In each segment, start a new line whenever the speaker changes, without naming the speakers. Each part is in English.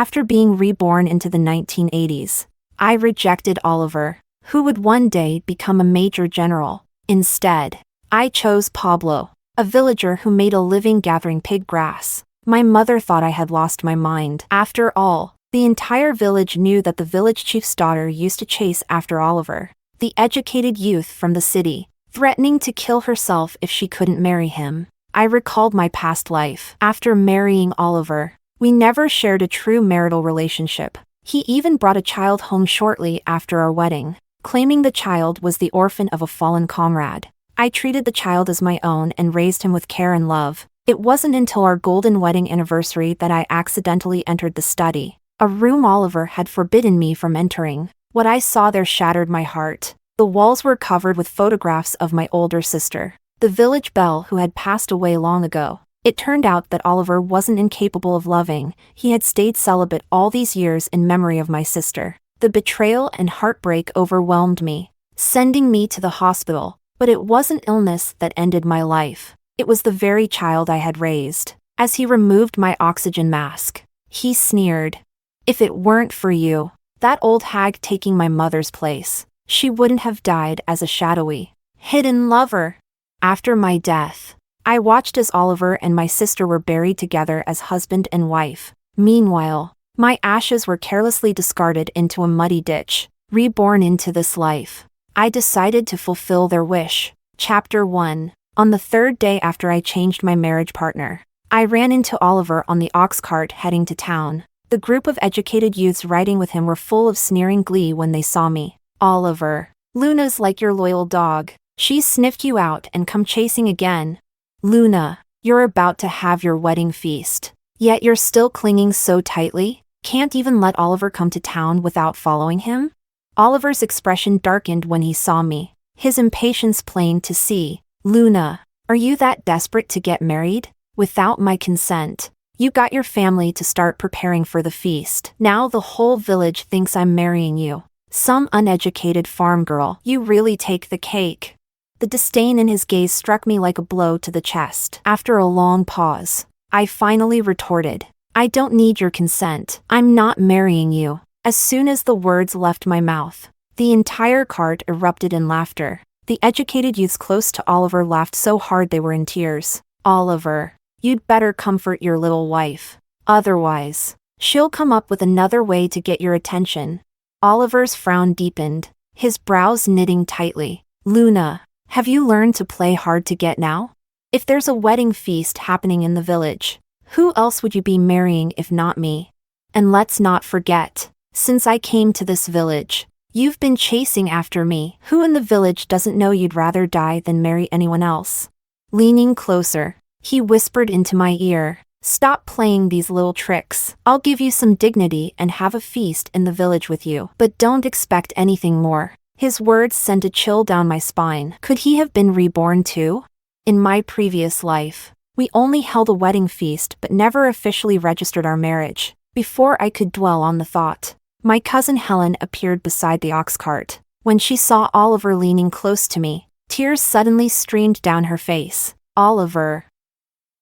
After being reborn into the 1980s, I rejected Oliver, who would one day become a major general. Instead, I chose Pablo, a villager who made a living gathering pig grass. My mother thought I had lost my mind. After all, the entire village knew that the village chief's daughter used to chase after Oliver, the educated youth from the city, threatening to kill herself if she couldn't marry him. I recalled my past life. After marrying Oliver, we never shared a true marital relationship. He even brought a child home shortly after our wedding, claiming the child was the orphan of a fallen comrade. I treated the child as my own and raised him with care and love. It wasn't until our golden wedding anniversary that I accidentally entered the study, a room Oliver had forbidden me from entering. What I saw there shattered my heart. The walls were covered with photographs of my older sister, the village belle who had passed away long ago. It turned out that Oliver wasn't incapable of loving. He had stayed celibate all these years in memory of my sister. The betrayal and heartbreak overwhelmed me, sending me to the hospital. But it wasn't illness that ended my life. It was the very child I had raised. As he removed my oxygen mask, he sneered. "If it weren't for you, that old hag taking my mother's place, she wouldn't have died as a shadowy, hidden lover." After my death, I watched as Oliver and my sister were buried together as husband and wife. Meanwhile, my ashes were carelessly discarded into a muddy ditch. Reborn into this life, I decided to fulfill their wish. Chapter 1. On the third day after I changed my marriage partner, I ran into Oliver on the ox cart heading to town. The group of educated youths riding with him were full of sneering glee when they saw me. "Oliver, Luna's like your loyal dog. She's sniffed you out and come chasing again. Luna, you're about to have your wedding feast. Yet you're still clinging so tightly, can't even let Oliver come to town without following him?" Oliver's expression darkened when he saw me, his impatience plain to see. "Luna, are you that desperate to get married? Without my consent, you got your family to start preparing for the feast. Now the whole village thinks I'm marrying you. Some uneducated farm girl. You really take the cake." The disdain in his gaze struck me like a blow to the chest. After a long pause, I finally retorted, "I don't need your consent. I'm not marrying you." As soon as the words left my mouth, the entire cart erupted in laughter. The educated youths close to Oliver laughed so hard they were in tears. "Oliver, you'd better comfort your little wife. Otherwise, she'll come up with another way to get your attention." Oliver's frown deepened, his brows knitting tightly. "Luna, have you learned to play hard to get now? If there's a wedding feast happening in the village, who else would you be marrying if not me? And let's not forget, since I came to this village, you've been chasing after me. Who in the village doesn't know you'd rather die than marry anyone else?" Leaning closer, he whispered into my ear, "Stop playing these little tricks. I'll give you some dignity and have a feast in the village with you, but don't expect anything more." His words sent a chill down my spine. Could he have been reborn too? In my previous life, we only held a wedding feast but never officially registered our marriage. Before I could dwell on the thought, my cousin Helen appeared beside the ox cart. When she saw Oliver leaning close to me, tears suddenly streamed down her face. "Oliver,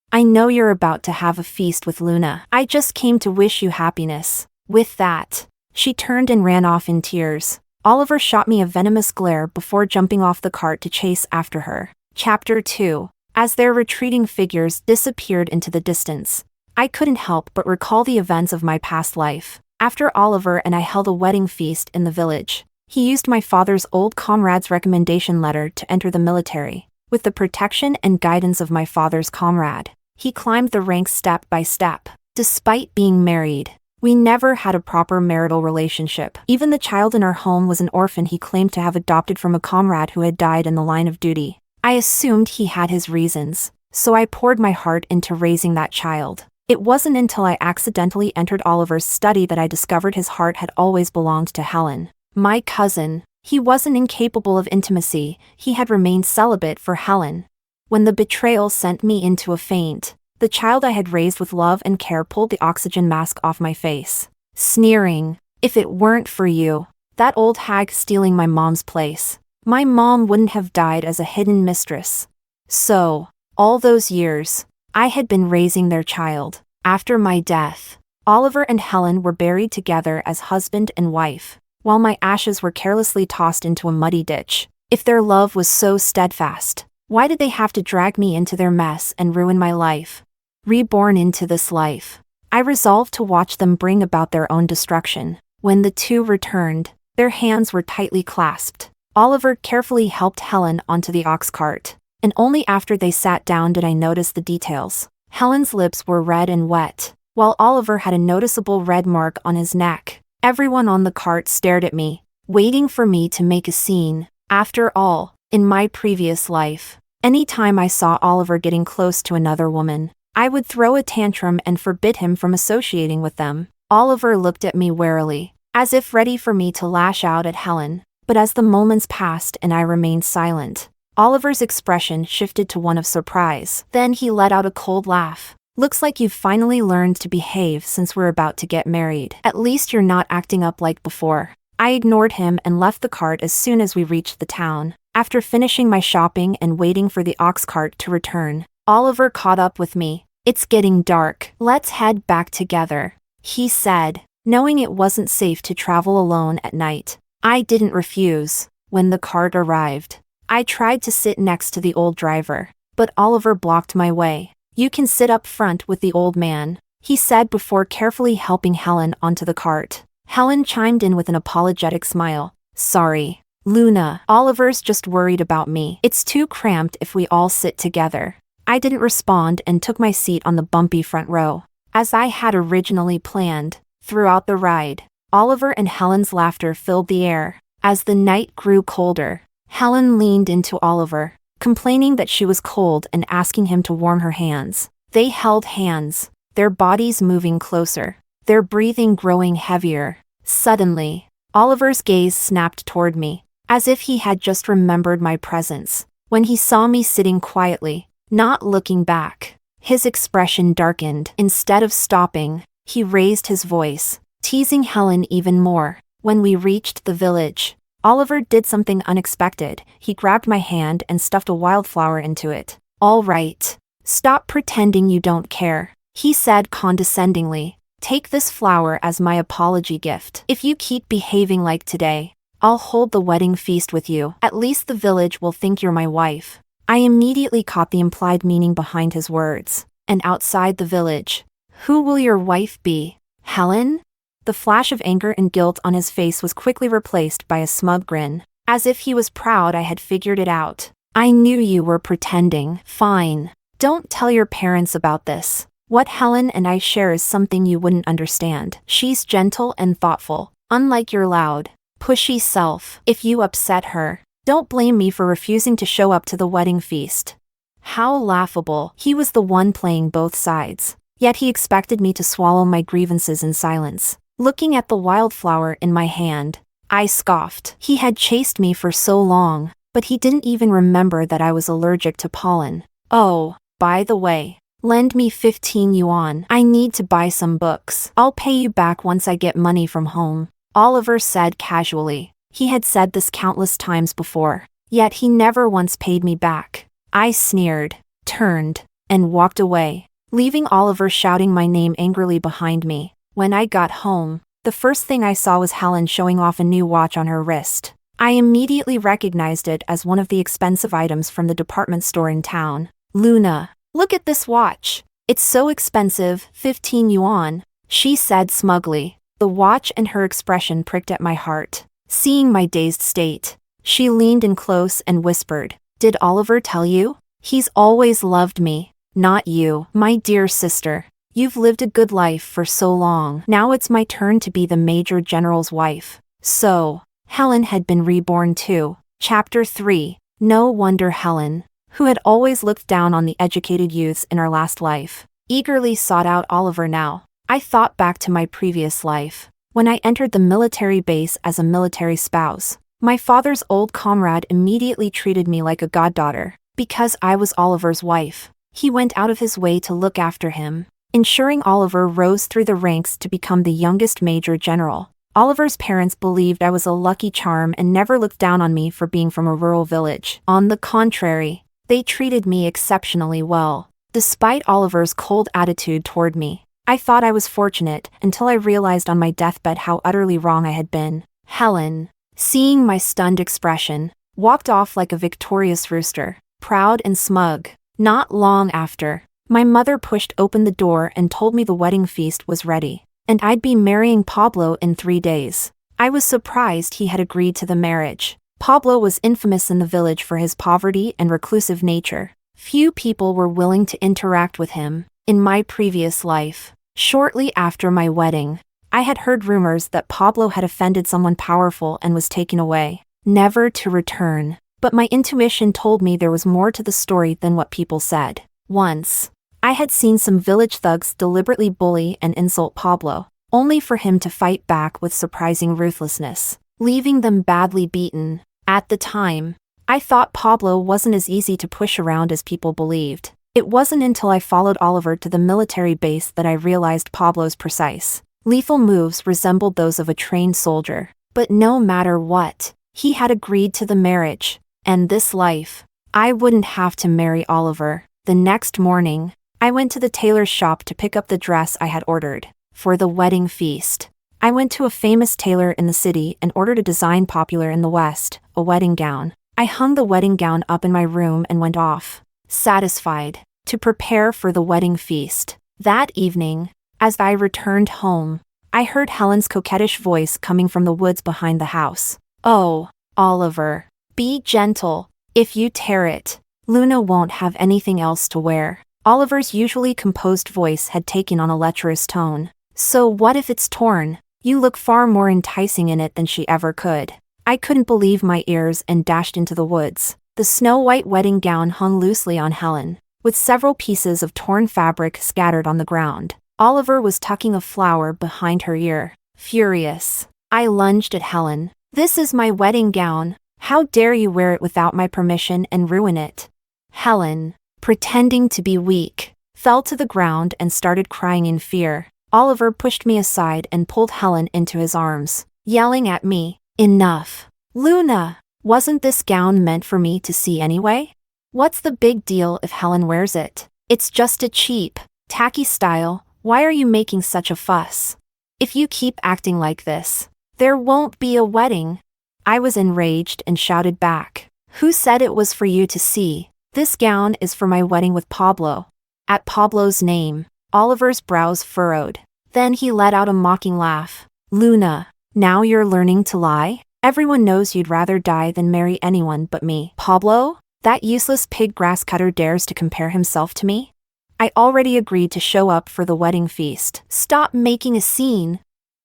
I know you're about to have a feast with Luna. I just came to wish you happiness." With that, she turned and ran off in tears. Oliver shot me a venomous glare before jumping off the cart to chase after her. Chapter 2. As their retreating figures disappeared into the distance, I couldn't help but recall the events of my past life. After Oliver and I held a wedding feast in the village, he used my father's old comrade's recommendation letter to enter the military. With the protection and guidance of my father's comrade, he climbed the ranks step by step. Despite being married, we never had a proper marital relationship. Even the child in our home was an orphan he claimed to have adopted from a comrade who had died in the line of duty. I assumed he had his reasons, so I poured my heart into raising that child. It wasn't until I accidentally entered Oliver's study that I discovered his heart had always belonged to Helen, my cousin. He wasn't incapable of intimacy, he had remained celibate for Helen. When the betrayal sent me into a faint, the child I had raised with love and care pulled the oxygen mask off my face, sneering, "If it weren't for you, that old hag stealing my mom's place, my mom wouldn't have died as a hidden mistress." So, all those years, I had been raising their child. After my death, Oliver and Helen were buried together as husband and wife, while my ashes were carelessly tossed into a muddy ditch. If their love was so steadfast, why did they have to drag me into their mess and ruin my life? Reborn into this life, I resolved to watch them bring about their own destruction. When the two returned, their hands were tightly clasped. Oliver carefully helped Helen onto the ox cart, and only after they sat down did I notice the details. Helen's lips were red and wet, while Oliver had a noticeable red mark on his neck. Everyone on the cart stared at me, waiting for me to make a scene. After all, in my previous life, any time I saw Oliver getting close to another woman, I would throw a tantrum and forbid him from associating with them. Oliver looked at me warily, as if ready for me to lash out at Helen, but as the moments passed and I remained silent, Oliver's expression shifted to one of surprise. Then he let out a cold laugh. Looks like you've finally learned to behave since we're about to get married. At least you're not acting up like before. I ignored him and left the cart as soon as we reached the town. After finishing my shopping and waiting for the ox cart to return, Oliver caught up with me. It's getting dark. Let's head back together, he said, knowing it wasn't safe to travel alone at night. I didn't refuse. When the cart arrived, I tried to sit next to the old driver, but Oliver blocked my way. You can sit up front with the old man, he said before carefully helping Helen onto the cart. Helen chimed in with an apologetic smile. Sorry, Luna. Oliver's just worried about me. It's too cramped if we all sit together. I didn't respond and took my seat on the bumpy front row, as I had originally planned. Throughout the ride, Oliver and Helen's laughter filled the air. As the night grew colder, Helen leaned into Oliver, complaining that she was cold and asking him to warm her hands. They held hands, their bodies moving closer, their breathing growing heavier. Suddenly, Oliver's gaze snapped toward me, as if he had just remembered my presence. When he saw me sitting quietly, not looking back, his expression darkened. Instead of stopping, he raised his voice, teasing Helen even more. When we reached the village, Oliver did something unexpected. He grabbed my hand and stuffed a wildflower into it. All right, stop pretending you don't care, he said condescendingly. Take this flower as my apology gift. If you keep behaving like today, I'll hold the wedding feast with you. At least the village will think you're my wife. I immediately caught the implied meaning behind his words. And outside the village, who will your wife be? Helen? The flash of anger and guilt on his face was quickly replaced by a smug grin, as if he was proud I had figured it out. I knew you were pretending. Fine. Don't tell your parents about this. What Helen and I share is something you wouldn't understand. She's gentle and thoughtful, unlike your loud, pushy self. If you upset her, don't blame me for refusing to show up to the wedding feast. How laughable. He was the one playing both sides, yet he expected me to swallow my grievances in silence. Looking at the wildflower in my hand, I scoffed. He had chased me for so long, but he didn't even remember that I was allergic to pollen. Oh, by the way, lend me 15 yuan. I need to buy some books. I'll pay you back once I get money from home, Oliver said casually. He had said this countless times before, yet he never once paid me back. I sneered, turned, and walked away, leaving Oliver shouting my name angrily behind me. When I got home, the first thing I saw was Helen showing off a new watch on her wrist. I immediately recognized it as one of the expensive items from the department store in town. Luna, look at this watch. It's so expensive, 15 yuan, she said smugly. The watch and her expression pricked at my heart. Seeing my dazed state, she leaned in close and whispered, Did Oliver tell you? He's always loved me, not you. My dear sister, you've lived a good life for so long. Now it's my turn to be the Major General's wife. So, Helen had been reborn too. Chapter 3. No wonder Helen, who had always looked down on the educated youths in our last life, eagerly sought out Oliver now. I thought back to my previous life, when I entered the military base as a military spouse. My father's old comrade immediately treated me like a goddaughter, because I was Oliver's wife. He went out of his way to look after him, ensuring Oliver rose through the ranks to become the youngest major general. Oliver's parents believed I was a lucky charm and never looked down on me for being from a rural village. On the contrary, they treated me exceptionally well. Despite Oliver's cold attitude toward me, I thought I was fortunate until I realized on my deathbed how utterly wrong I had been. Helen, seeing my stunned expression, walked off like a victorious rooster, proud and smug. Not long after, my mother pushed open the door and told me the wedding feast was ready, and I'd be marrying Pablo in 3 days. I was surprised he had agreed to the marriage. Pablo was infamous in the village for his poverty and reclusive nature. Few people were willing to interact with him. In my previous life, shortly after my wedding, I had heard rumors that Pablo had offended someone powerful and was taken away, never to return. But my intuition told me there was more to the story than what people said. Once, I had seen some village thugs deliberately bully and insult Pablo, only for him to fight back with surprising ruthlessness, leaving them badly beaten. At the time, I thought Pablo wasn't as easy to push around as people believed. It wasn't until I followed Oliver to the military base that I realized Pablo's precise, lethal moves resembled those of a trained soldier. But no matter what, he had agreed to the marriage, and this life, I wouldn't have to marry Oliver. The next morning, I went to the tailor's shop to pick up the dress I had ordered for the wedding feast. I went to a famous tailor in the city and ordered a design popular in the West, a wedding gown. I hung the wedding gown up in my room and went off, satisfied, to prepare for the wedding feast. That evening, as I returned home, I heard Helen's coquettish voice coming from the woods behind the house. "Oh, Oliver, be gentle. If you tear it, Luna won't have anything else to wear." Oliver's usually composed voice had taken on a lecherous tone. "So what if it's torn? You look far more enticing in it than she ever could." I couldn't believe my ears and dashed into the woods. The snow-white wedding gown hung loosely on Helen, with several pieces of torn fabric scattered on the ground. Oliver was tucking a flower behind her ear. Furious, I lunged at Helen. "This is my wedding gown. How dare you wear it without my permission and ruin it?" Helen, pretending to be weak, fell to the ground and started crying in fear. Oliver pushed me aside and pulled Helen into his arms, yelling at me, "Enough! Luna, wasn't this gown meant for me to see anyway? What's the big deal if Helen wears it? It's just a cheap, tacky style. Why are you making such a fuss? If you keep acting like this, there won't be a wedding." I was enraged and shouted back, "Who said it was for you to see? This gown is for my wedding with Pablo." At Pablo's name, Oliver's brows furrowed. Then he let out a mocking laugh. "Luna, now you're learning to lie? Everyone knows you'd rather die than marry anyone but me." "Pablo? That useless pig grass cutter dares to compare himself to me? I already agreed to show up for the wedding feast. Stop making a scene."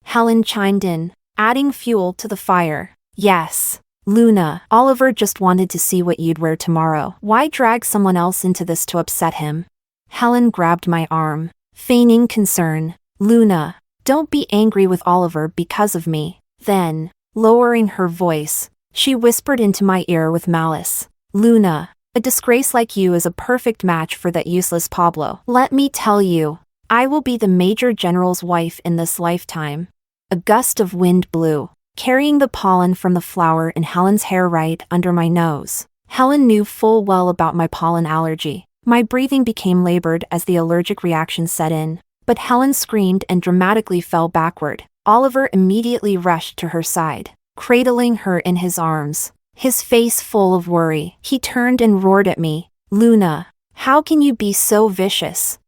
Helen chimed in, adding fuel to the fire. "Yes, Luna, Oliver just wanted to see what you'd wear tomorrow. Why drag someone else into this to upset him?" Helen grabbed my arm, feigning concern. "Luna, don't be angry with Oliver because of me." Then, lowering her voice, she whispered into my ear with malice, "Luna, a disgrace like you is a perfect match for that useless Pablo. Let me tell you, I will be the Major General's wife in this lifetime." A gust of wind blew, carrying the pollen from the flower in Helen's hair right under my nose. Helen knew full well about my pollen allergy. My breathing became labored as the allergic reaction set in, but Helen screamed and dramatically fell backward. Oliver immediately rushed to her side, cradling her in his arms, his face full of worry. He turned and roared at me, "Luna, how can you be so vicious?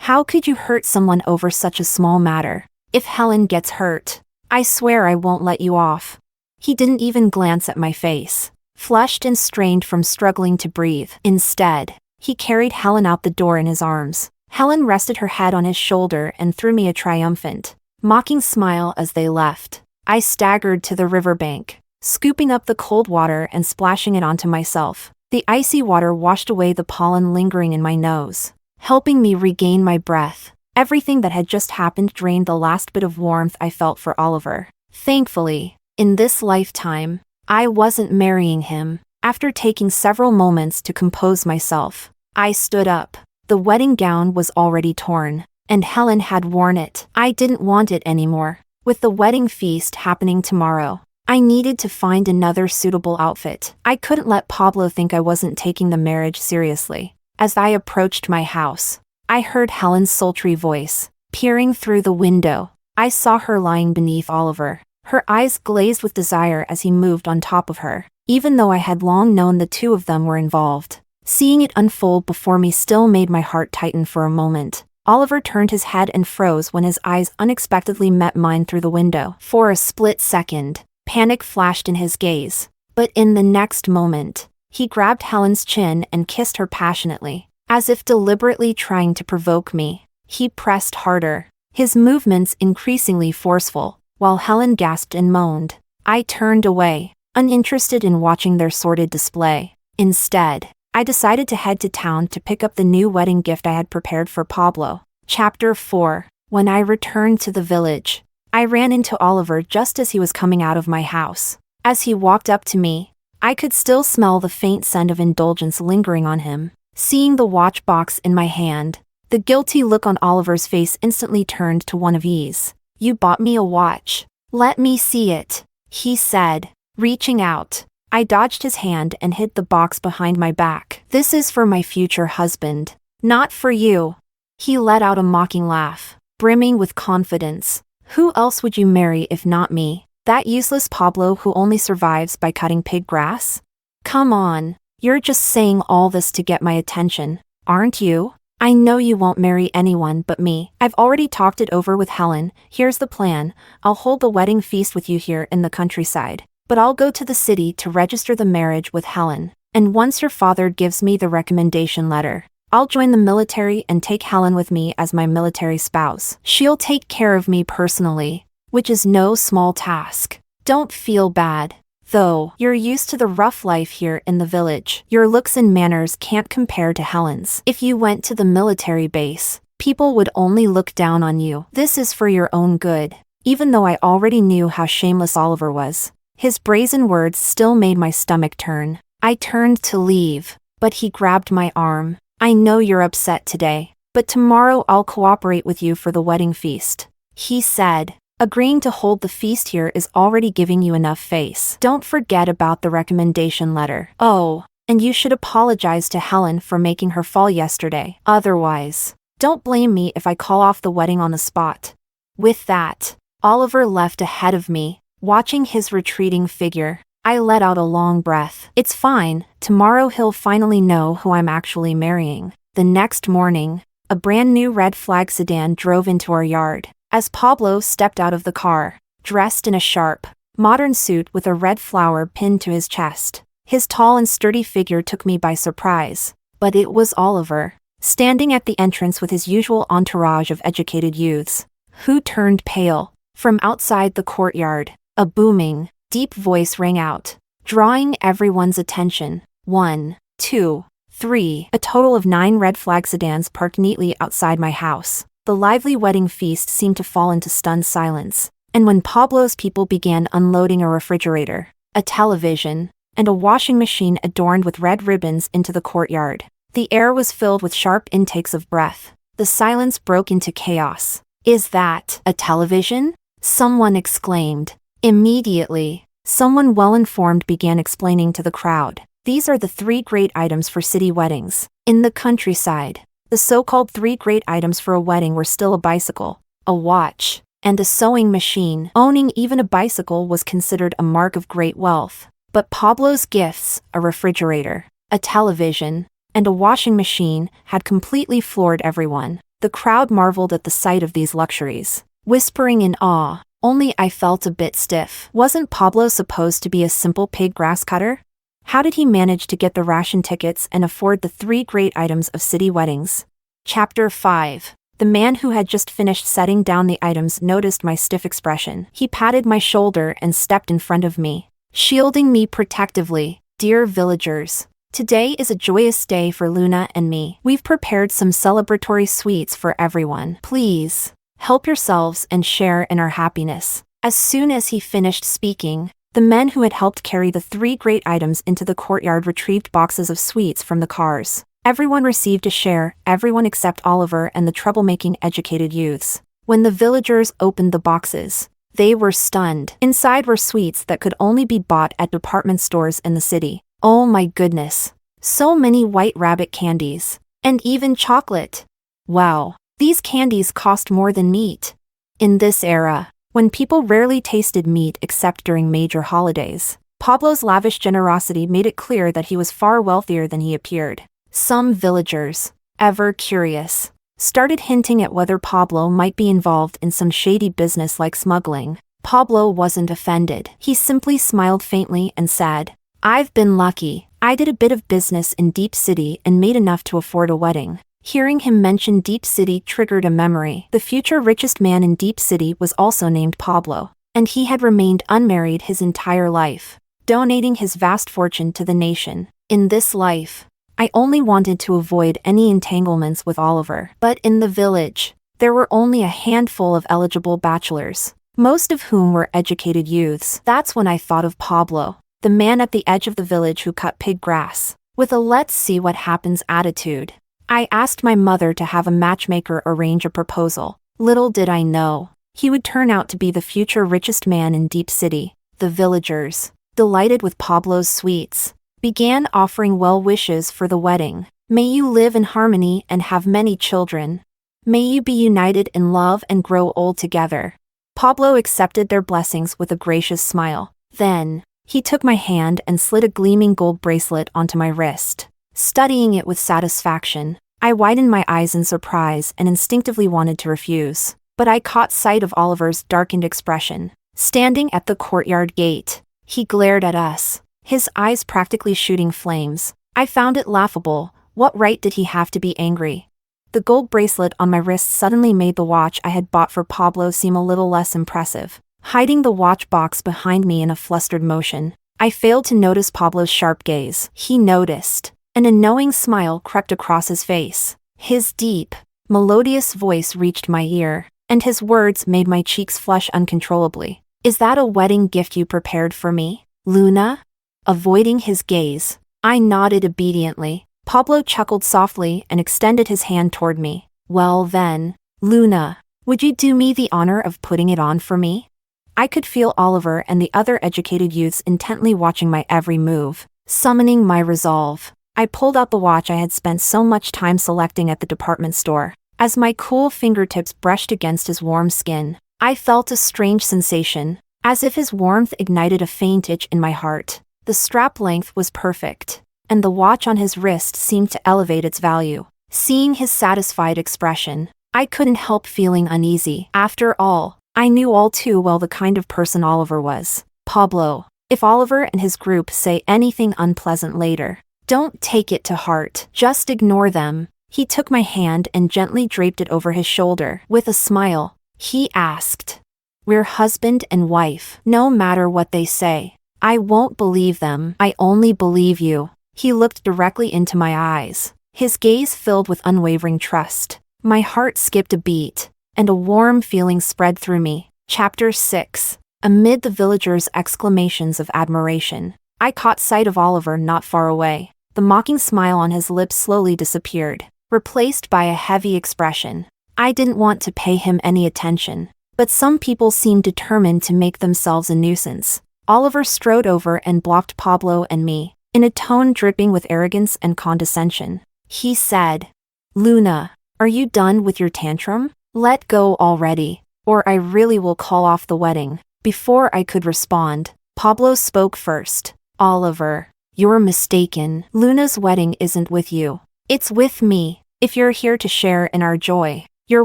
How could you hurt someone over such a small matter? If Helen gets hurt, I swear I won't let you off." He didn't even glance at my face, flushed and strained from struggling to breathe. Instead, he carried Helen out the door in his arms. Helen rested her head on his shoulder and threw me a triumphant, mocking smile as they left. I staggered to the riverbank, scooping up the cold water and splashing it onto myself. The icy water washed away the pollen lingering in my nose, helping me regain my breath. Everything that had just happened drained the last bit of warmth I felt for Oliver. Thankfully, in this lifetime, I wasn't marrying him. After taking several moments to compose myself, I stood up. The wedding gown was already torn, and Helen had worn it. I didn't want it anymore. With the wedding feast happening tomorrow, I needed to find another suitable outfit. I couldn't let Pablo think I wasn't taking the marriage seriously. As I approached my house, I heard Helen's sultry voice. Peering through the window, I saw her lying beneath Oliver. Her eyes glazed with desire as he moved on top of her, even though I had long known the two of them were involved. Seeing it unfold before me still made my heart tighten for a moment. Oliver turned his head and froze when his eyes unexpectedly met mine through the window. For a split second, panic flashed in his gaze. But in the next moment, he grabbed Helen's chin and kissed her passionately, as if deliberately trying to provoke me. He pressed harder, his movements increasingly forceful, while Helen gasped and moaned. I turned away, uninterested in watching their sordid display. Instead, I decided to head to town to pick up the new wedding gift I had prepared for Pablo. Chapter 4. When I returned to the village, I ran into Oliver just as he was coming out of my house. As he walked up to me, I could still smell the faint scent of indulgence lingering on him. Seeing the watch box in my hand, the guilty look on Oliver's face instantly turned to one of ease. You bought me a watch. Let me see it, he said, reaching out. I dodged his hand and hid the box behind my back. This is for my future husband, not for you. He let out a mocking laugh, brimming with confidence. Who else would you marry if not me? That useless Pablo who only survives by cutting pig grass? Come on, you're just saying all this to get my attention, aren't you? I know you won't marry anyone but me. I've already talked it over with Helen. Here's the plan. I'll hold the wedding feast with you here in the countryside, but I'll go to the city to register the marriage with Helen. And once your father gives me the recommendation letter, I'll join the military and take Helen with me as my military spouse. She'll take care of me personally, which is no small task. Don't feel bad, though. You're used to the rough life here in the village. Your looks and manners can't compare to Helen's. If you went to the military base, people would only look down on you. This is for your own good. Even though I already knew how shameless Oliver was, his brazen words still made my stomach turn. I turned to leave, but he grabbed my arm. I know you're upset today, but tomorrow I'll cooperate with you for the wedding feast, he said. Agreeing to hold the feast here is already giving you enough face. Don't forget about the recommendation letter. Oh, and you should apologize to Helen for making her fall yesterday. Otherwise, don't blame me if I call off the wedding on the spot. With that, Oliver left ahead of me, watching his retreating figure. I let out a long breath. It's fine, tomorrow he'll finally know who I'm actually marrying. The next morning, a brand new red flag sedan drove into our yard. As Pablo stepped out of the car, dressed in a sharp, modern suit with a red flower pinned to his chest, his tall and sturdy figure took me by surprise. But it was Oliver, standing at the entrance with his usual entourage of educated youths, who turned pale. From outside the courtyard, a booming, deep voice rang out, drawing everyone's attention. 1, 2, 3. A total of 9 red flag sedans parked neatly outside my house. The lively wedding feast seemed to fall into stunned silence, and when Pablo's people began unloading a refrigerator, a television, and a washing machine adorned with red ribbons into the courtyard, the air was filled with sharp intakes of breath. The silence broke into chaos. Is that a television? Someone exclaimed. Immediately, someone well-informed began explaining to the crowd. These are the 3 great items for city weddings. In the countryside, the so-called 3 great items for a wedding were still a bicycle, a watch, and a sewing machine. Owning even a bicycle was considered a mark of great wealth. But Pablo's gifts, a refrigerator, a television, and a washing machine, had completely floored everyone. The crowd marveled at the sight of these luxuries, whispering in awe. Only I felt a bit stiff. Wasn't Pablo supposed to be a simple pig grass cutter? How did he manage to get the ration tickets and afford the 3 great items of city weddings? Chapter 5. The man who had just finished setting down the items noticed my stiff expression. He patted my shoulder and stepped in front of me, shielding me protectively. Dear villagers, today is a joyous day for Luna and me. We've prepared some celebratory sweets for everyone. Please, help yourselves and share in our happiness. As soon as he finished speaking, the men who had helped carry the 3 great items into the courtyard retrieved boxes of sweets from the cars. Everyone received a share, everyone except Oliver and the troublemaking educated youths. When the villagers opened the boxes, they were stunned. Inside were sweets that could only be bought at department stores in the city. Oh my goodness. So many white rabbit candies. And even chocolate. Wow. These candies cost more than meat. In this era, when people rarely tasted meat except during major holidays, Pablo's lavish generosity made it clear that he was far wealthier than he appeared. Some villagers, ever curious, started hinting at whether Pablo might be involved in some shady business like smuggling. Pablo wasn't offended. He simply smiled faintly and said, "I've been lucky. I did a bit of business in Deep City and made enough to afford a wedding." Hearing him mention Deep City triggered a memory. The future richest man in Deep City was also named Pablo, and he had remained unmarried his entire life, donating his vast fortune to the nation. In this life, I only wanted to avoid any entanglements with Oliver. But in the village, there were only a handful of eligible bachelors, most of whom were educated youths. That's when I thought of Pablo, the man at the edge of the village who cut pig grass, with a let's see what happens attitude. I asked my mother to have a matchmaker arrange a proposal. Little did I know, he would turn out to be the future richest man in Deep City. The villagers, delighted with Pablo's sweets, began offering well wishes for the wedding. "May you live in harmony and have many children. May you be united in love and grow old together." Pablo accepted their blessings with a gracious smile. Then, he took my hand and slid a gleaming gold bracelet onto my wrist. Studying it with satisfaction, I widened my eyes in surprise and instinctively wanted to refuse. But I caught sight of Oliver's darkened expression. Standing at the courtyard gate, he glared at us, his eyes practically shooting flames. I found it laughable. What right did he have to be angry? The gold bracelet on my wrist suddenly made the watch I had bought for Pablo seem a little less impressive. Hiding the watch box behind me in a flustered motion, I failed to notice Pablo's sharp gaze. He noticed, and a knowing smile crept across his face. His deep, melodious voice reached my ear, and his words made my cheeks flush uncontrollably. "Is that a wedding gift you prepared for me, Luna?" Avoiding his gaze, I nodded obediently. Pablo chuckled softly and extended his hand toward me. "Well then, Luna, would you do me the honor of putting it on for me?" I could feel Oliver and the other educated youths intently watching my every move. Summoning my resolve, I pulled out the watch I had spent so much time selecting at the department store. As my cool fingertips brushed against his warm skin, I felt a strange sensation, as if his warmth ignited a faint itch in my heart. The strap length was perfect, and the watch on his wrist seemed to elevate its value. Seeing his satisfied expression, I couldn't help feeling uneasy. After all, I knew all too well the kind of person Oliver was. "Pablo, if Oliver and his group say anything unpleasant later, don't take it to heart. Just ignore them." He took my hand and gently draped it over his shoulder. With a smile, he asked, "We're husband and wife. No matter what they say, I won't believe them. I only believe you." He looked directly into my eyes, his gaze filled with unwavering trust. My heart skipped a beat, and a warm feeling spread through me. Chapter 6. Amid the villagers' exclamations of admiration, I caught sight of Oliver not far away. The mocking smile on his lips slowly disappeared, replaced by a heavy expression. I didn't want to pay him any attention, but some people seemed determined to make themselves a nuisance. Oliver strode over and blocked Pablo and me, in a tone dripping with arrogance and condescension. He said, "Luna, are you done with your tantrum? Let go already, or I really will call off the wedding." Before I could respond, Pablo spoke first. "Oliver, you're mistaken. Luna's wedding isn't with you. It's with me. If you're here to share in our joy, you're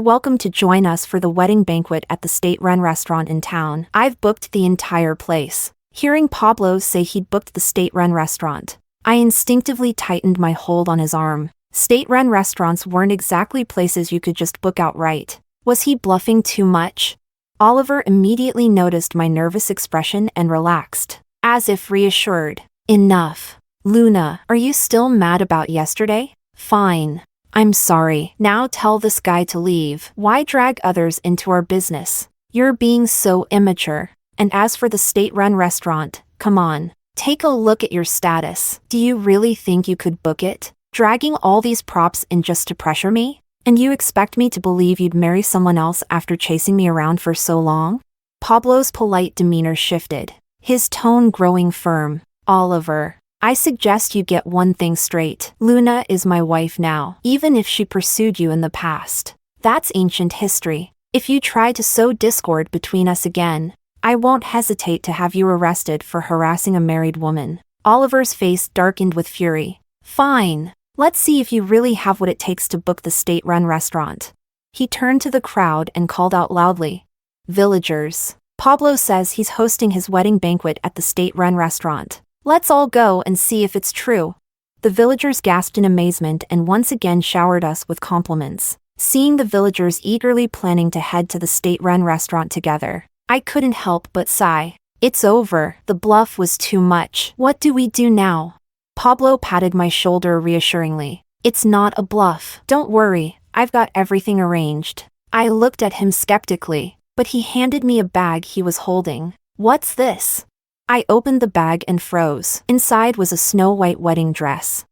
welcome to join us for the wedding banquet at the state-run restaurant in town. I've booked the entire place." Hearing Pablo say he'd booked the state-run restaurant, I instinctively tightened my hold on his arm. State-run restaurants weren't exactly places you could just book outright. Was he bluffing too much? Oliver immediately noticed my nervous expression and relaxed, as if reassured. "Enough. Luna, are you still mad about yesterday? Fine. I'm sorry. Now tell this guy to leave. Why drag others into our business? You're being so immature. And as for the state-run restaurant, come on. Take a look at your status. Do you really think you could book it? Dragging all these props in just to pressure me? And you expect me to believe you'd marry someone else after chasing me around for so long?" Pablo's polite demeanor shifted, his tone growing firm. "Oliver, I suggest you get one thing straight. Luna is my wife now. Even if she pursued you in the past, That's ancient history. If you try to sow discord between us again, I won't hesitate to have you arrested for harassing a married woman. Oliver's face darkened with fury. Fine. Let's see if you really have what it takes to book the state-run restaurant. He turned to the crowd and called out loudly. Villagers. Pablo says he's hosting his wedding banquet at the state-run restaurant. Let's all go and see if it's true. The villagers gasped in amazement and once again showered us with compliments. Seeing the villagers eagerly planning to head to the state-run restaurant together, I couldn't help but sigh. It's over. The bluff was too much. What do we do now? Pablo patted my shoulder reassuringly. It's not a bluff. Don't worry, I've got everything arranged. I looked at him skeptically, but he handed me a bag he was holding. What's this? I opened the bag and froze. Inside was a snow-white wedding dress.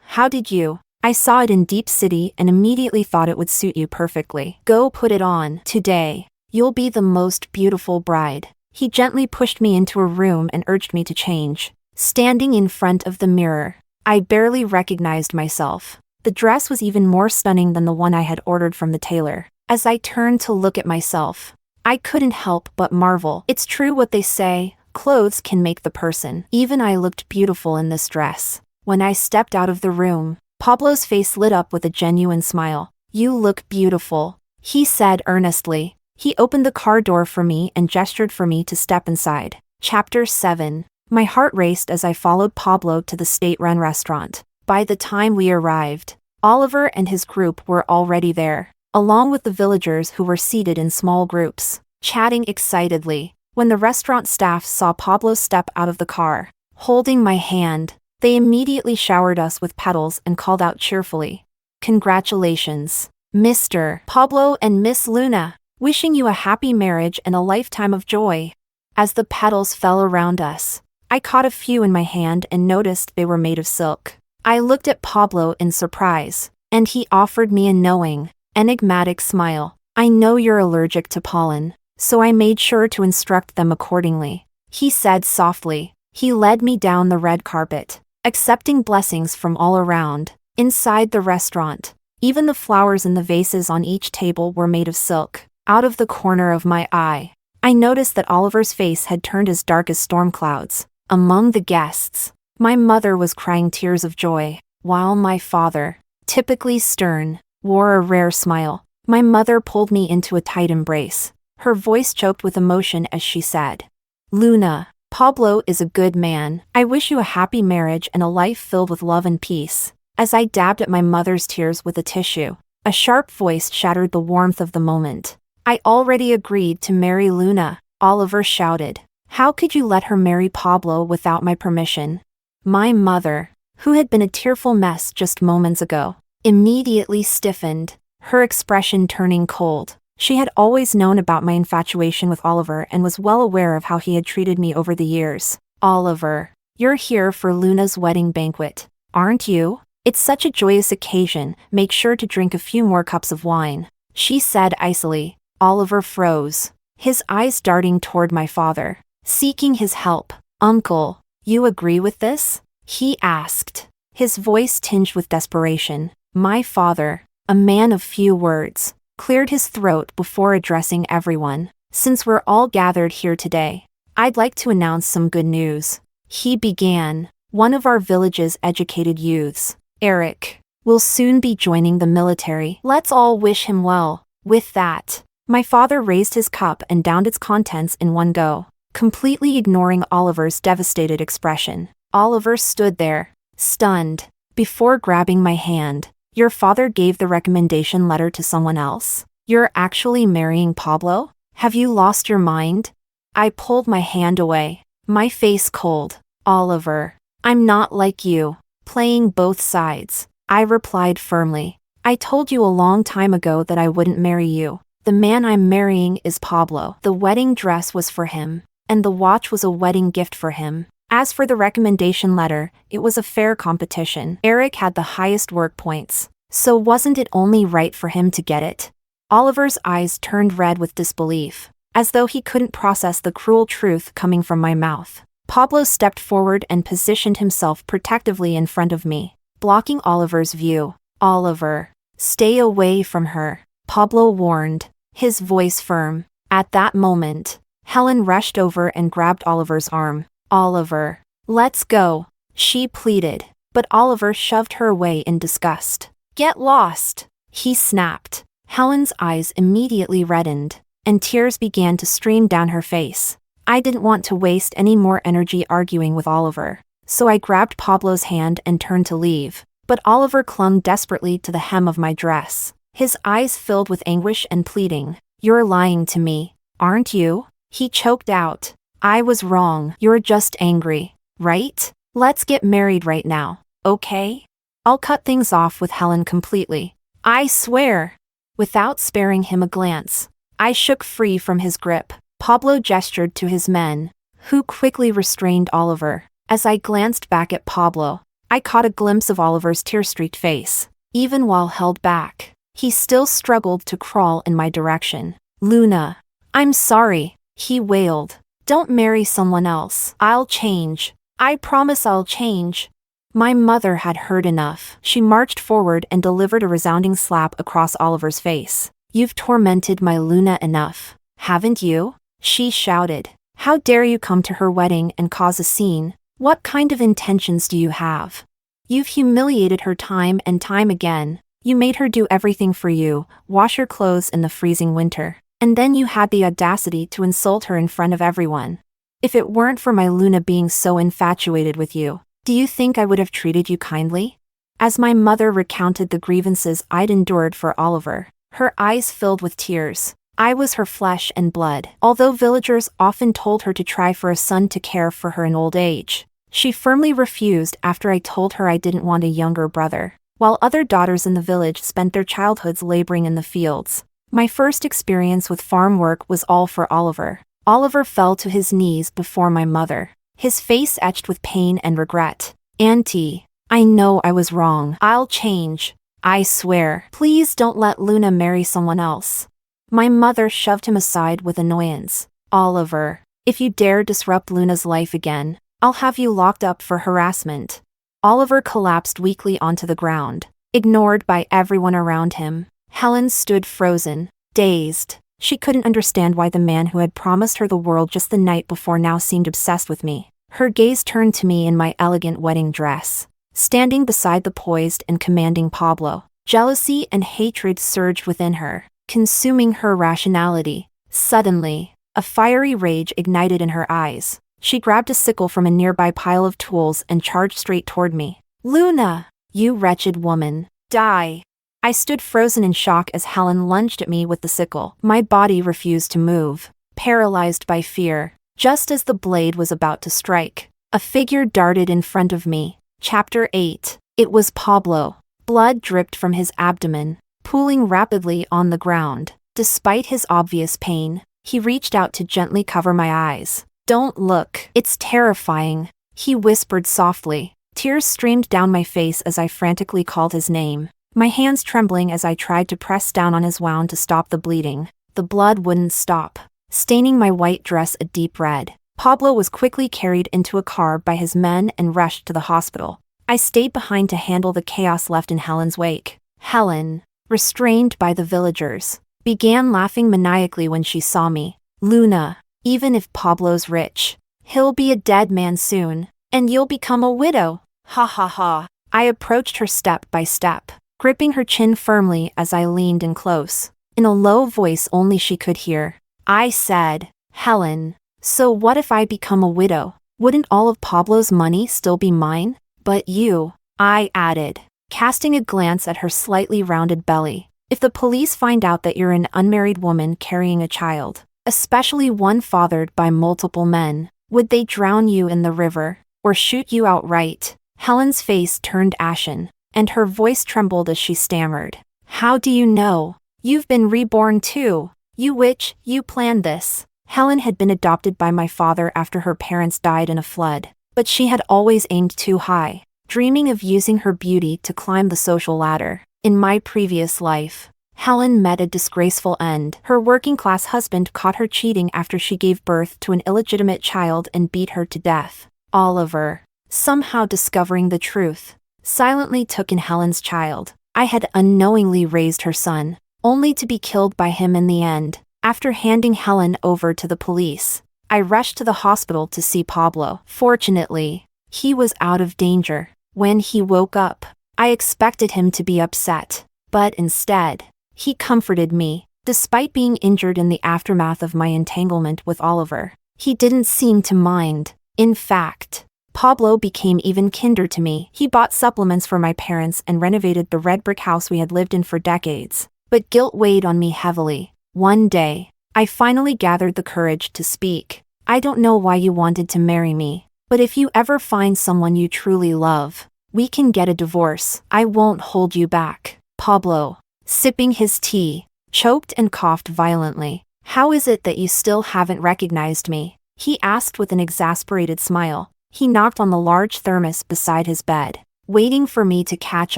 How did you? I saw it in Deep City and immediately thought it would suit you perfectly. Go put it on. Today, you'll be the most beautiful bride. He gently pushed me into a room and urged me to change. Standing in front of the mirror, I barely recognized myself. The dress was even more stunning than the one I had ordered from the tailor. As I turned to look at myself, I couldn't help but marvel. It's true what they say, clothes can make the person. Even I looked beautiful in this dress. When I stepped out of the room, Pablo's face lit up with a genuine smile. You look beautiful, he said earnestly. He opened the car door for me and gestured for me to step inside. Chapter 7. My heart raced as I followed Pablo to the state-run restaurant. By the time we arrived, Oliver and his group were already there, along with the villagers who were seated in small groups, chatting excitedly. When the restaurant staff saw Pablo step out of the car, holding my hand, they immediately showered us with petals and called out cheerfully, "Congratulations, Mr. Pablo and Miss Luna. Wishing you a happy marriage and a lifetime of joy." As the petals fell around us, I caught a few in my hand and noticed they were made of silk. I looked at Pablo in surprise, and he offered me a knowing, enigmatic smile. I know you're allergic to pollen, so I made sure to instruct them accordingly, he said softly. He led me down the red carpet, accepting blessings from all around. Inside the restaurant, even the flowers in the vases on each table were made of silk. Out of the corner of my eye, I noticed that Oliver's face had turned as dark as storm clouds. Among the guests, my mother was crying tears of joy, while my father, typically stern, wore a rare smile. My mother pulled me into a tight embrace, her voice choked with emotion as she said, "Luna, Pablo is a good man. I wish you a happy marriage and a life filled with love and peace." As I dabbed at my mother's tears with a tissue, a sharp voice shattered the warmth of the moment. "I already agreed to marry Luna," Oliver shouted. "How could you let her marry Pablo without my permission?" My mother, who had been a tearful mess just moments ago, immediately stiffened, her expression turning cold. She had always known about my infatuation with Oliver and was well aware of how he had treated me over the years. "Oliver, you're here for Luna's wedding banquet, aren't you? It's such a joyous occasion, make sure to drink a few more cups of wine," she said icily. Oliver froze, his eyes darting toward my father, seeking his help. "Uncle, you agree with this?" he asked, his voice tinged with desperation. My father, a man of few words, cleared his throat before addressing everyone. "Since we're all gathered here today, I'd like to announce some good news," he began. "One of our village's educated youths, Eric, will soon be joining the military. Let's all wish him well." With that, my father raised his cup and downed its contents in one go, completely ignoring Oliver's devastated expression. Oliver stood there, stunned. Before grabbing my hand, "Your father gave the recommendation letter to someone else? You're actually marrying Pablo? Have you lost your mind?" I pulled my hand away, my face cold. "Oliver, I'm not like you, playing both sides," I replied firmly. "I told you a long time ago that I wouldn't marry you. The man I'm marrying is Pablo. The wedding dress was for him, and the watch was a wedding gift for him. As for the recommendation letter, it was a fair competition. Eric had the highest work points, so wasn't it only right for him to get it?" Oliver's eyes turned red with disbelief, as though he couldn't process the cruel truth coming from my mouth. Pablo stepped forward and positioned himself protectively in front of me, blocking Oliver's view. "Oliver, stay away from her," Pablo warned, his voice firm. At that moment, Helen rushed over and grabbed Oliver's arm. Oliver, let's go, she pleaded, but Oliver shoved her away in disgust. Get lost, he snapped. Helen's eyes immediately reddened, and tears began to stream down her face. I didn't want to waste any more energy arguing with Oliver, so I grabbed Pablo's hand and turned to leave, but Oliver clung desperately to the hem of my dress, his eyes filled with anguish and pleading. You're lying to me, aren't you? He choked out. I was wrong. You're just angry, right? Let's get married right now, okay? I'll cut things off with Helen completely. I swear. Without sparing him a glance, I shook free from his grip. Pablo gestured to his men, who quickly restrained Oliver. As I glanced back at Pablo, I caught a glimpse of Oliver's tear-streaked face. Even while held back, he still struggled to crawl in my direction. Luna, I'm sorry, he wailed. Don't marry someone else. I'll change. I promise I'll change. My mother had heard enough. She marched forward and delivered a resounding slap across Oliver's face. You've tormented my Luna enough, haven't you? She shouted. How dare you come to her wedding and cause a scene? What kind of intentions do you have? You've humiliated her time and time again. You made her do everything for you, wash her clothes in the freezing winter, and then you had the audacity to insult her in front of everyone. If it weren't for my Luna being so infatuated with you, do you think I would have treated you kindly? As my mother recounted the grievances I'd endured for Oliver, her eyes filled with tears. I was her flesh and blood. Although villagers often told her to try for a son to care for her in old age, she firmly refused after I told her I didn't want a younger brother. While other daughters in the village spent their childhoods laboring in the fields, my first experience with farm work was all for Oliver. Oliver fell to his knees before my mother, his face etched with pain and regret. Auntie, I know I was wrong. I'll change. I swear. Please don't let Luna marry someone else. My mother shoved him aside with annoyance. Oliver, if you dare disrupt Luna's life again, I'll have you locked up for harassment. Oliver collapsed weakly onto the ground, ignored by everyone around him. Helen stood frozen, dazed. She couldn't understand why the man who had promised her the world just the night before now seemed obsessed with me. Her gaze turned to me in my elegant wedding dress, standing beside the poised and commanding Pablo. Jealousy and hatred surged within her, consuming her rationality. Suddenly, a fiery rage ignited in her eyes. She grabbed a sickle from a nearby pile of tools and charged straight toward me. Luna, you wretched woman, die. I stood frozen in shock as Helen lunged at me with the sickle. My body refused to move, paralyzed by fear. Just as the blade was about to strike, a figure darted in front of me. Chapter 8. It was Pablo. Blood dripped from his abdomen, pooling rapidly on the ground. Despite his obvious pain, he reached out to gently cover my eyes. Don't look. It's terrifying, he whispered softly. Tears streamed down my face as I frantically called his name, my hands trembling as I tried to press down on his wound to stop the bleeding. The blood wouldn't stop, staining my white dress a deep red. Pablo was quickly carried into a car by his men and rushed to the hospital. I stayed behind to handle the chaos left in Helen's wake. Helen, restrained by the villagers, began laughing maniacally when she saw me. Luna, even if Pablo's rich, he'll be a dead man soon, and you'll become a widow. Ha ha ha. I approached her step by step, gripping her chin firmly as I leaned in close. In a low voice only she could hear, I said, Helen, so what if I become a widow? Wouldn't all of Pablo's money still be mine? But you, I added, casting a glance at her slightly rounded belly. If the police find out that you're an unmarried woman carrying a child, especially one fathered by multiple men, would they drown you in the river, or shoot you outright? Helen's face turned ashen, and her voice trembled as she stammered. How do you know? You've been reborn too. You witch, you planned this. Helen had been adopted by my father after her parents died in a flood, but she had always aimed too high, dreaming of using her beauty to climb the social ladder. In my previous life, Helen met a disgraceful end. Her working-class husband caught her cheating after she gave birth to an illegitimate child and beat her to death. Oliver, somehow discovering the truth, silently took in Helen's child. I had unknowingly raised her son, only to be killed by him in the end. After handing Helen over to the police, I rushed to the hospital to see Pablo. Fortunately, he was out of danger. When he woke up, I expected him to be upset, but instead, he comforted me. Despite being injured in the aftermath of my entanglement with Oliver, he didn't seem to mind. In fact, Pablo became even kinder to me. He bought supplements for my parents and renovated the red brick house we had lived in for decades. But guilt weighed on me heavily. One day, I finally gathered the courage to speak. I don't know why you wanted to marry me, but if you ever find someone you truly love, we can get a divorce. I won't hold you back. Pablo, sipping his tea, choked and coughed violently. How is it that you still haven't recognized me? He asked with an exasperated smile. He knocked on the large thermos beside his bed, waiting for me to catch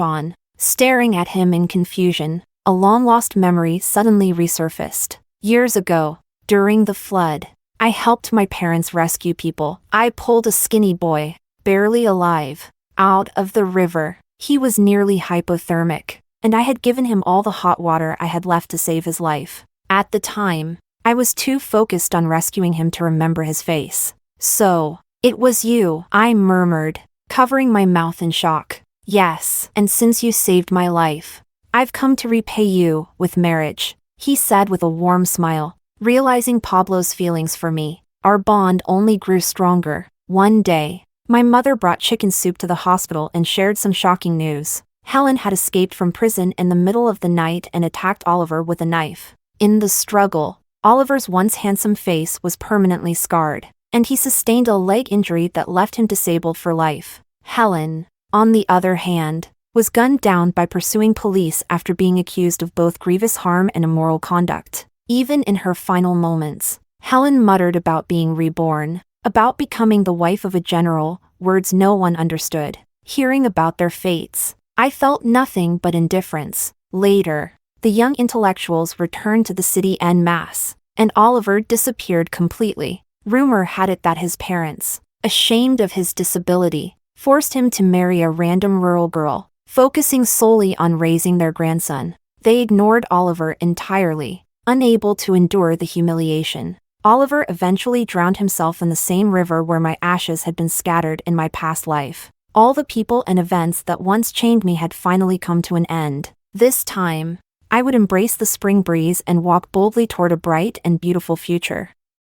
on. Staring at him in confusion, a long-lost memory suddenly resurfaced. Years ago, during the flood, I helped my parents rescue people. I pulled a skinny boy, barely alive, out of the river. He was nearly hypothermic, and I had given him all the hot water I had left to save his life. At the time, I was too focused on rescuing him to remember his face. So, it was you, I murmured, covering my mouth in shock. Yes, and since you saved my life, I've come to repay you with marriage, he said with a warm smile. Realizing Pablo's feelings for me, our bond only grew stronger. One day, my mother brought chicken soup to the hospital and shared some shocking news. Helen had escaped from prison in the middle of the night and attacked Oliver with a knife. In the struggle, Oliver's once handsome face was permanently scarred, and he sustained a leg injury that left him disabled for life. Helen, on the other hand, was gunned down by pursuing police after being accused of both grievous harm and immoral conduct. Even in her final moments, Helen muttered about being reborn, about becoming the wife of a general, words no one understood. Hearing about their fates, I felt nothing but indifference. Later, the young intellectuals returned to the city en masse, and Oliver disappeared completely. Rumor had it that his parents, ashamed of his disability, forced him to marry a random rural girl, focusing solely on raising their grandson. They ignored Oliver entirely, unable to endure the humiliation. Oliver eventually drowned himself in the same river where my ashes had been scattered in my past life. All the people and events that once chained me had finally come to an end. This time, I would embrace the spring breeze and walk boldly toward a bright and beautiful future.